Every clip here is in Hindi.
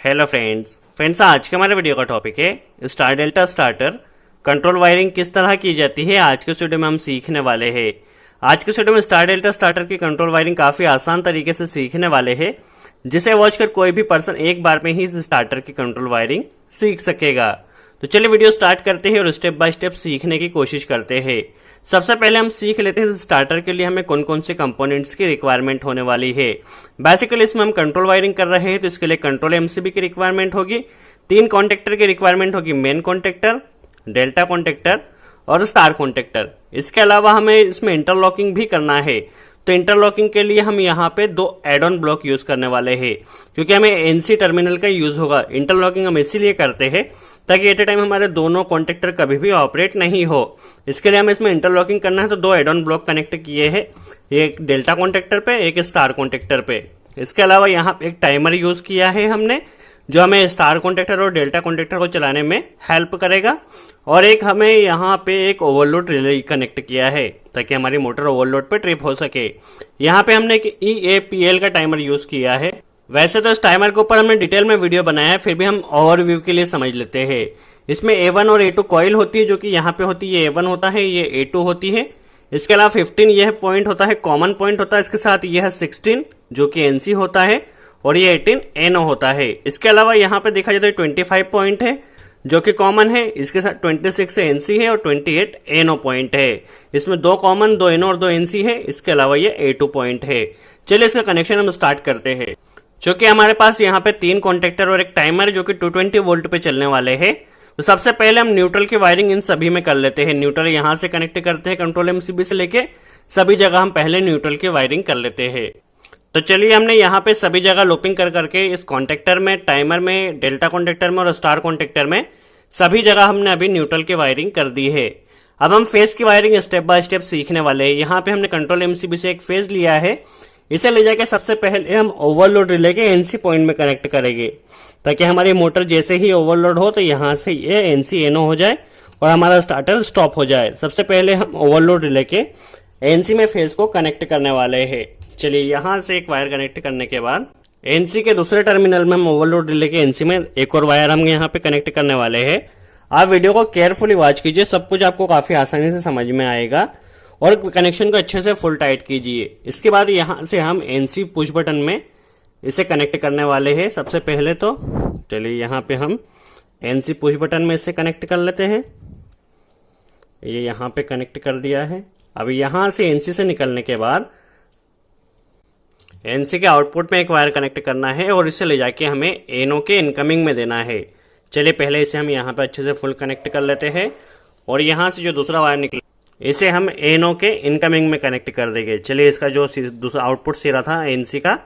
हेलो फ्रेंड्स आज के हमारे वीडियो का टॉपिक है star delta starter control wiring किस तरह की जाती है। आज के वीडियो में हम सीखने वाले हैं। आज के वीडियो में स्टार डेल्टा स्टार्टर की कंट्रोल वायरिंग काफी आसान तरीके से सीखने वाले हैं, जिसे वॉच कर कोई भी पर्सन एक बार में ही इस स्टार्टर की कंट्रोल वायरिंग सीख सकेगा। तो चलिए वीडियो स्टार्ट करते हैं और स्टेप बाय स्टेप सीखने की कोशिश करते हैं। सबसे पहले हम सीख लेते हैं स्टार्टर के लिए हमें कौन कौन से कंपोनेंट्स की रिक्वायरमेंट होने वाली है। बेसिकली इसमें हम कंट्रोल वायरिंग कर रहे हैं, तो इसके लिए कंट्रोल एमसीबी की रिक्वायरमेंट होगी, 3 कॉन्टेक्टर की रिक्वायरमेंट होगी, मेन कॉन्टेक्टर, डेल्टा कॉन्टेक्टर और स्टार कॉन्टेक्टर। इसके अलावा हमें इसमें इंटरलॉकिंग भी करना है, तो इंटरलॉकिंग के लिए हम यहाँ पे 2 एड ऑन ब्लॉक यूज करने वाले हैं, क्योंकि हमें एनसी टर्मिनल का यूज होगा। इंटरलॉकिंग हम इसीलिए करते हैं ताकि एट ए टाइम हमारे दोनों कॉन्टेक्टर कभी भी ऑपरेट नहीं हो। इसके लिए हमें इसमें इंटरलॉकिंग करना है, तो 2 एड ऑन ब्लॉक कनेक्ट किए हैं, एक डेल्टा कॉन्टेक्टर पे, एक स्टार कॉन्टेक्टर पे। इसके अलावा यहाँ पे एक टाइमर यूज किया है हमने, जो हमें स्टार कॉन्टेक्टर और डेल्टा कॉन्टेक्टर को चलाने में हेल्प करेगा। और एक हमें यहाँ पे एक ओवरलोड रिले कनेक्ट किया है ताकि हमारी मोटर ओवरलोड पे ट्रिप हो सके। यहाँ पे हमने एक EAPL का टाइमर यूज किया है। वैसे तो इस टाइमर के ऊपर हमने डिटेल में वीडियो बनाया है, फिर भी हम ओवरव्यू के लिए समझ लेते हैं। इसमें A1 और A2 कॉइल होती है, जो कि यहाँ पे होती है, ये A1 होता है, ये A2 होती है। इसके अलावा 15 यह पॉइंट होता है, कॉमन पॉइंट होता है। इसके साथ यह 16 जो कि NC होता है और ये 18 NO होता है। इसके अलावा यहाँ पे देखा जाए तो 25 पॉइंट है जो कि कॉमन है। इसके साथ 26 NC है और 28 NO पॉइंट है। इसमें 2 कॉमन, 2 NO और 2 NC है। इसके अलावा ये A2 पॉइंट है। चलिए इसका कनेक्शन हम स्टार्ट करते हैं। क्योंकि हमारे पास यहाँ पे 3 कॉन्टेक्टर और एक टाइमर जो कि 220 वोल्ट पे चलने वाले हैं, तो सबसे पहले हम न्यूट्रल की वायरिंग इन सभी में कर लेते हैं। न्यूट्रल यहाँ से कनेक्ट करते हैं, कंट्रोल एमसीबी से लेके सभी जगह हम पहले न्यूट्रल की वायरिंग कर लेते हैं। तो चलिए हमने यहाँ पे सभी जगह लूपिंग कर करके इस कॉन्टेक्टर में, टाइमर में, डेल्टा कॉन्टेक्टर में और स्टार कॉन्टेक्टर में सभी जगह हमने अभी न्यूट्रल की वायरिंग कर दी है। अब हम फेज की वायरिंग स्टेप बाय स्टेप सीखने वाले हैं। यहाँ पे हमने कंट्रोल एमसीबी से एक फेज लिया है, इसे ले जाके सबसे पहले हम ओवरलोड रिले के एनसी पॉइंट में कनेक्ट करेंगे, ताकि हमारी मोटर जैसे ही ओवरलोड हो तो यहाँ से ये एनसी एनओ हो जाए और हमारा स्टार्टर स्टॉप हो जाए। सबसे पहले हम ओवरलोड रिले के एनसी में फेज को कनेक्ट करने वाले हैं। चलिए यहाँ से एक वायर कनेक्ट करने के बाद एनसी के दूसरे टर्मिनल में हम ओवरलोड रिले के एनसी में एक और वायर हम यहाँ पे कनेक्ट करने वाले हैं। आप वीडियो को केयरफुली वॉच कीजिए, सब कुछ आपको काफी आसानी से समझ में आएगा और कनेक्शन को अच्छे से फुल टाइट कीजिए। इसके बाद यहाँ से हम एनसी पुश बटन में इसे कनेक्ट करने वाले हैं। सबसे पहले तो चलिए यहाँ पे हम एनसी पुश बटन में इसे कनेक्ट कर लेते हैं। ये यहाँ पे कनेक्ट कर दिया है। अब यहाँ से एनसी से निकलने के बाद एनसी के आउटपुट में एक वायर कनेक्ट करना है और इसे ले जाके हमें एनओ के इनकमिंग में देना है। चलिए पहले इसे हम यहाँ पे अच्छे से फुल कनेक्ट कर लेते हैं और यहाँ से जो दूसरा वायर निकला इसे हम एनओ के इनकमिंग में कनेक्ट कर देंगे। चलिए इसका जो दूसरा आउटपुट सिरा था एनसी का,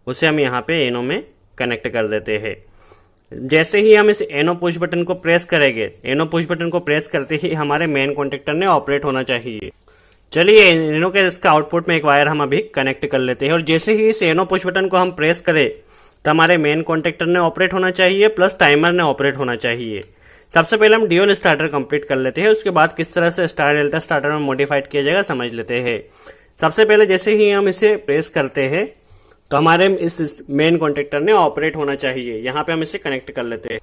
उसे हम यहाँ पे एनओ में कनेक्ट कर देते हैं। जैसे ही हम इस एनओ पुश बटन को प्रेस करेंगे, एनओ पुश बटन को प्रेस करते ही हमारे मेन कॉन्टेक्टर ने ऑपरेट होना चाहिए। चलिए एनओ के इसका आउटपुट में एक वायर हम अभी कनेक्ट कर लेते हैं और जैसे ही इस एनओ पुश बटन को हम प्रेस करें तो हमारे मेन कॉन्टेक्टर ने ऑपरेट होना चाहिए प्लस टाइमर ने ऑपरेट होना चाहिए। सबसे पहले हम ड्यूल स्टार्टर कंप्लीट कर लेते हैं, उसके बाद किस तरह से स्टार डेल्टा स्टार्टर में मॉडिफाइड किया जाएगा समझ लेते हैं। सबसे पहले जैसे ही हम इसे प्रेस करते हैं तो हमारे इस मेन कॉन्टेक्टर ने ऑपरेट होना चाहिए। यहाँ पे हम इसे कनेक्ट कर लेते हैं।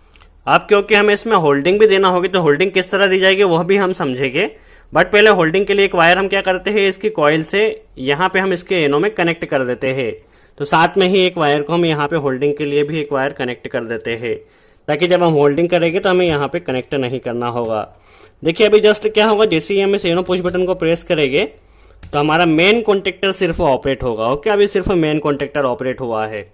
अब क्योंकि हमें इसमें होल्डिंग भी देना होगी, तो होल्डिंग किस तरह दी जाएगी वह भी हम समझेंगे, बट पहले होल्डिंग के लिए एक वायर हम क्या करते हैं, इसकी कॉइल से यहाँ पे हम इसके एनओ में कनेक्ट कर देते हैं। तो साथ में ही एक वायर को हम यहाँ पे होल्डिंग के लिए भी एक वायर कनेक्ट कर देते हैं, ताकि जब हम होल्डिंग करेंगे तो हमें यहाँ पे कनेक्ट नहीं करना होगा। देखिए अभी जस्ट क्या होगा, जैसे ही हम इस एनओ पुश बटन को प्रेस करेंगे तो हमारा मेन कॉन्टेक्टर सिर्फ ऑपरेट होगा। ओके, अभी सिर्फ मेन कॉन्टेक्टर ऑपरेट हुआ है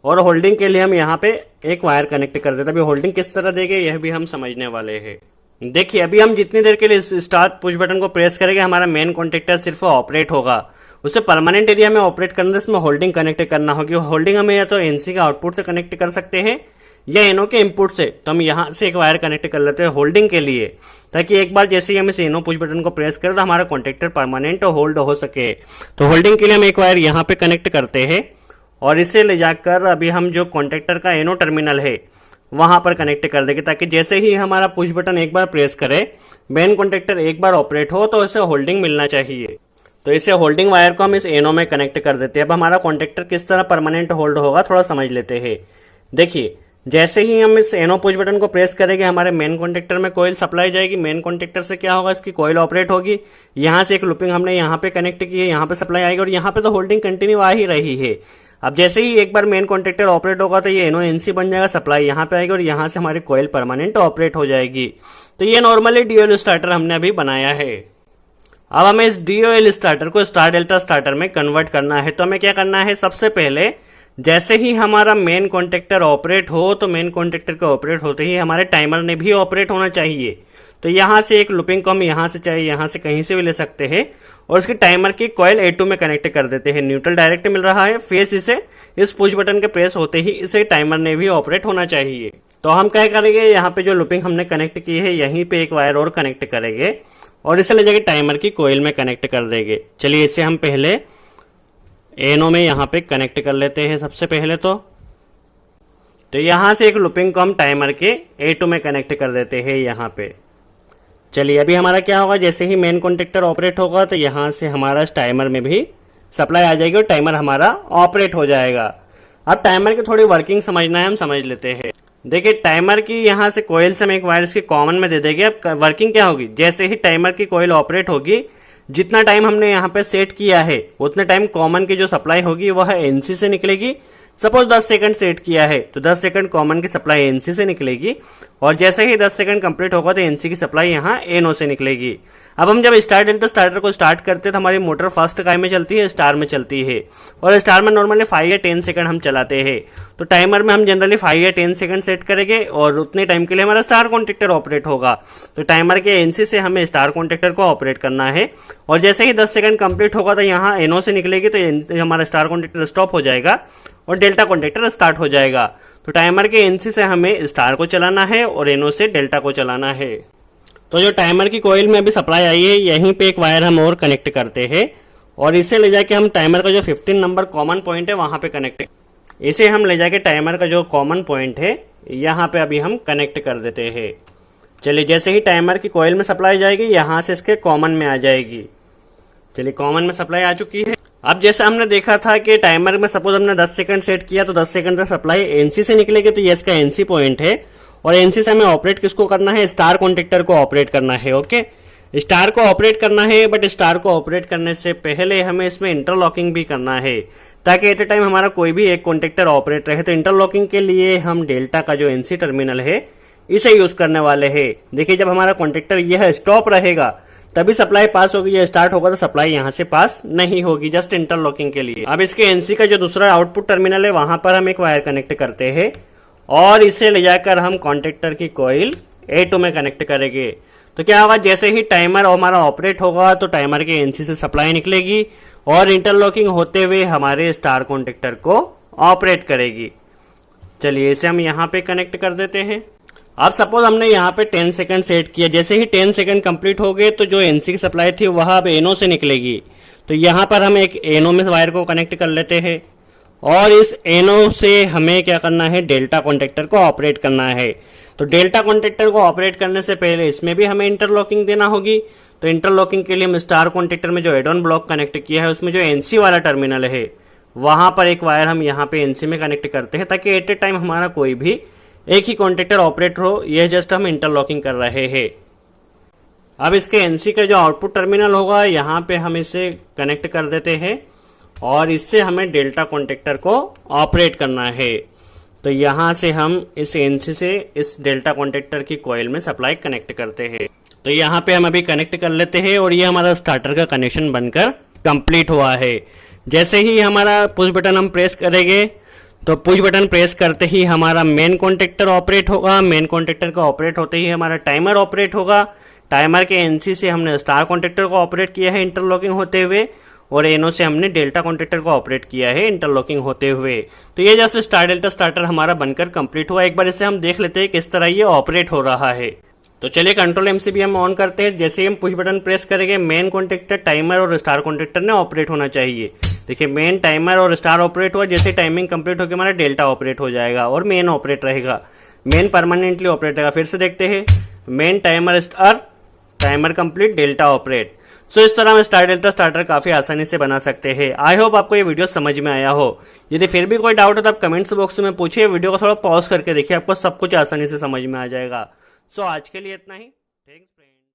और होल्डिंग के लिए हम यहाँ पे एक वायर कनेक्ट कर देते हैं। अभी होल्डिंग किस तरह देंगे यह भी हम समझने वाले हैं। देखिए अभी हम जितनी देर के लिए स्टार्ट पुश बटन को प्रेस करेंगे हमारा मेन कॉन्टेक्टर सिर्फ ऑपरेट होगा। उसे परमानेंट एरिया में ऑपरेट करना, इसमें होल्डिंग कनेक्ट करना होगी। होल्डिंग हमें या तो एनसी का आउटपुट से कनेक्ट कर सकते हैं या एनओ के इनपुट से, तो हम यहाँ से एक वायर कनेक्ट कर लेते हैं होल्डिंग के लिए, ताकि एक बार जैसे ही हम इस एनओ पुश बटन को प्रेस करें तो हमारा कॉन्टेक्टर परमानेंट होल्ड हो सके। तो होल्डिंग के लिए हम एक वायर यहाँ पे कनेक्ट करते हैं और इसे ले जाकर अभी हम जो कॉन्टेक्टर का एनओ टर्मिनल है वहां पर कनेक्ट कर देंगे, ताकि जैसे ही हमारा पुश बटन एक बार प्रेस करे, मेन कॉन्टेक्टर एक बार ऑपरेट हो तो इसे होल्डिंग मिलना चाहिए। तो इसे होल्डिंग वायर को हम इस एनओ में कनेक्ट कर देते हैं। अब हमारा कॉन्टेक्टर किस तरह परमानेंट होल्ड होगा थोड़ा समझ लेते हैं। देखिए जैसे ही हम इस एनो पुश बटन को प्रेस करेंगे हमारे मेन कॉन्टेक्टर में कॉइल सप्लाई जाएगी। मेन कॉन्टेक्टर से क्या होगा, इसकी कॉइल ऑपरेट होगी। यहाँ से एक लूपिंग हमने यहाँ पे कनेक्ट की है, यहाँ पे सप्लाई आएगी और यहाँ पे तो होल्डिंग कंटिन्यू आ ही रही है। अब जैसे ही एक बार मेन कॉन्टेक्टर ऑपरेट होगा तो ये एनो एनसी बन जाएगा, सप्लाई यहाँ पे आएगी और यहाँ से हमारी कॉइल परमानेंट ऑपरेट हो जाएगी। तो ये नॉर्मली डीओएल स्टार्टर हमने अभी बनाया है। अब हमें इस डीओएल स्टार्टर को स्टार डेल्टा स्टार्टर में कन्वर्ट करना है। तो हमें क्या करना है, सबसे पहले जैसे ही हमारा मेन कॉन्टेक्टर ऑपरेट हो तो मेन कॉन्टेक्टर के ऑपरेट होते ही हमारे टाइमर ने भी ऑपरेट होना चाहिए। तो यहाँ से एक लूपिंग को हम यहाँ से चाहे यहाँ से कहीं से भी ले सकते हैं और उसके टाइमर की कॉइल A2 में कनेक्ट कर देते हैं। न्यूट्रल डायरेक्ट मिल रहा है, फेस इसे इस पुश बटन के प्रेस होते ही इसे टाइमर ने भी ऑपरेट होना चाहिए। तो हम क्या करेंगे, यहाँ पे जो लूपिंग हमने कनेक्ट की है यहीं पे एक वायर और कनेक्ट करेंगे और इसे ले जाके टाइमर की कॉइल में कनेक्ट कर देंगे। चलिए इसे हम पहले एनो में यहाँ पे कनेक्ट कर लेते हैं सबसे पहले। तो यहाँ से एक लूपिंग को हम टाइमर के A2 में कनेक्ट कर देते हैं यहाँ पे। चलिए अभी हमारा क्या होगा, जैसे ही मेन कॉन्टेक्टर ऑपरेट होगा तो यहाँ से हमारा इस टाइमर में भी सप्लाई आ जाएगी और टाइमर हमारा ऑपरेट हो जाएगा। अब टाइमर की थोड़ी वर्किंग समझना है, हम समझ लेते हैं। देखिए टाइमर की यहाँ से कॉइल से हम एक वायर इसके कॉमन में दे देंगे। अब वर्किंग क्या होगी, जैसे ही टाइमर की कॉइल ऑपरेट होगी जितना टाइम हमने यहाँ पे सेट किया है उतने टाइम कॉमन की जो सप्लाई होगी वह एनसी से निकलेगी। सपोज 10 सेकंड सेट किया है तो 10 सेकंड कॉमन की सप्लाई एनसी से निकलेगी और जैसे ही 10 सेकंड कंप्लीट होगा तो एनसी की सप्लाई यहाँ एनओ से निकलेगी। अब हम जब स्टार डेल्टा स्टार्टर को स्टार्ट करते हैं तो हमारी मोटर फर्स्ट काय में चलती है, स्टार में चलती है और स्टार में नॉर्मली 5 या 10 सेकंड हम चलाते हैं। तो टाइमर में हम जनरली 5 या 10 सेकंड सेट करेंगे और उतने टाइम के लिए हमारा स्टार कॉन्टेक्टर ऑपरेट होगा। तो टाइमर के एनसी से हमें स्टार कॉन्टेक्टर को ऑपरेट करना है और जैसे ही 10 सेकंड कंप्लीट होगा तो यहाँ एनओ से निकलेगी तो हमारा स्टार कॉन्टेक्टर स्टॉप हो जाएगा और डेल्टा कॉन्टेक्टर स्टार्ट हो जाएगा। तो टाइमर के एनसी से हमें स्टार को चलाना है और एनओ से डेल्टा को चलाना है। तो जो टाइमर की कॉइल में अभी सप्लाई आई है यहीं पे एक वायर हम और कनेक्ट करते हैं और इसे ले जाके हम टाइमर का जो 15 नंबर कॉमन पॉइंट है वहां पे कनेक्ट, इसे हम ले जाके टाइमर का जो कॉमन पॉइंट है यहाँ पे अभी हम कनेक्ट कर देते हैं। चलिए जैसे ही टाइमर की कॉइल में सप्लाई जाएगी यहाँ से इसके कॉमन में आ जाएगी। चलिए कॉमन में सप्लाई आ चुकी है। अब जैसे हमने देखा था कि टाइमर में सपोज हमने 10 सेकंड सेट किया तो 10 सेकंड तक सप्लाई एनसी से निकलेगी। तो ये इसका एनसी पॉइंट है और एनसी से हमें ऑपरेट किसको करना है, स्टार कॉन्टेक्टर को ऑपरेट करना है। ओके, स्टार को ऑपरेट करना है बट स्टार को ऑपरेट करने से पहले हमें इसमें इंटरलॉकिंग भी करना है ताकि एट ए टाइम हमारा कोई भी एक कॉन्टेक्टर ऑपरेट रहे। तो इंटरलॉकिंग के लिए हम डेल्टा का जो एनसी टर्मिनल है इसे यूज करने वाले हैं। देखिए जब हमारा कॉन्टेक्टर यह स्टॉप रहेगा तभी सप्लाई पास होगी, या स्टार्ट होगा तो सप्लाई यहाँ से पास नहीं होगी, जस्ट इंटरलॉकिंग के लिए। अब इसके एनसी का जो दूसरा आउटपुट टर्मिनल है वहां पर हम एक वायर कनेक्ट करते हैं और इसे ले जाकर हम कॉन्टेक्टर की कॉइल A2 में कनेक्ट करेंगे। तो क्या होगा, जैसे ही टाइमर हमारा ऑपरेट होगा तो टाइमर के एनसी से सप्लाई निकलेगी और इंटरलॉकिंग होते हुए हमारे स्टार कॉन्टेक्टर को ऑपरेट करेगी। चलिए इसे हम यहाँ पे कनेक्ट कर देते हैं। अब सपोज हमने यहाँ पे 10 सेकंड सेट किया, जैसे ही 10 सेकंड कंप्लीट हो गए तो जो एनसी की सप्लाई थी वह अब एनो से निकलेगी। तो यहाँ पर हम एक एनो में वायर को कनेक्ट कर लेते हैं और इस एनो से हमें क्या करना है, डेल्टा कॉन्टेक्टर को ऑपरेट करना है। तो डेल्टा कॉन्टेक्टर को ऑपरेट करने से पहले इसमें भी हमें इंटरलॉकिंग देना होगी। तो इंटरलॉकिंग के लिए हम स्टार कॉन्टेक्टर में जो एड ऑन ब्लॉक कनेक्ट किया है उसमें जो एनसी वाला टर्मिनल है वहां पर एक वायर हम यहाँ पे एनसी में कनेक्ट करते हैं ताकि एट ए टाइम हमारा कोई भी एक ही कॉन्टेक्टर ऑपरेट हो। यह जस्ट हम इंटरलॉकिंग कर रहे हैं। अब इसके एनसी का जो आउटपुट टर्मिनल होगा यहाँ पे हम इसे कनेक्ट कर देते हैं और इससे हमें डेल्टा कॉन्टेक्टर को ऑपरेट करना है। तो यहाँ से हम इस एनसी से इस डेल्टा कॉन्टेक्टर की कॉइल में सप्लाई कनेक्ट करते हैं। तो यहाँ पे हम अभी कनेक्ट कर लेते हैं और ये हमारा स्टार्टर का कनेक्शन बनकर कंप्लीट हुआ है। जैसे ही हमारा पुश बटन हम प्रेस करेंगे तो पुश बटन प्रेस करते ही हमारा मेन कॉन्टेक्टर ऑपरेट होगा। मेन कॉन्टेक्टर का ऑपरेट होते ही हमारा टाइमर ऑपरेट होगा। टाइमर के एनसी से हमने स्टार कॉन्टेक्टर को ऑपरेट किया है इंटरलॉकिंग होते हुए और एनो से हमने डेल्टा कॉन्टेक्टर को ऑपरेट किया है इंटरलॉकिंग होते हुए। तो ये जस्ट स्टार डेल्टा स्टार्टर हमारा बनकर कंप्लीट हुआ। एक बार इसे हम देख लेते हैं किस तरह ये ऑपरेट हो रहा है। तो चलिए कंट्रोल एमसीबी हम ऑन करते हैं। जैसे ही हम पुश बटन प्रेस करेंगे मेन कॉन्टेक्टर, टाइमर और स्टार कॉन्टेक्टर ने ऑपरेट होना चाहिए। देखिए मेन, टाइमर और स्टार ऑपरेट हुआ, जैसे टाइमिंग कंप्लीट होकर हमारा डेल्टा ऑपरेट हो जाएगा और मेन ऑपरेट रहेगा। मेन परमानेंटली ऑपरेट रहेगा। फिर से देखते हैं, main, timer, star, timer complete, delta operate. So इस तरह हम स्टार डेल्टा स्टार्टर काफी आसानी से बना सकते हैं। आई होप आपको ये वीडियो समझ में आया हो। यदि फिर भी कोई डाउट हो तो आप कमेंट्स बॉक्स में पूछिए, वीडियो को थोड़ा पॉज करके देखिए, आपको सब कुछ आसानी से समझ में आ जाएगा। सो आज के लिए इतना ही। Thanks friends.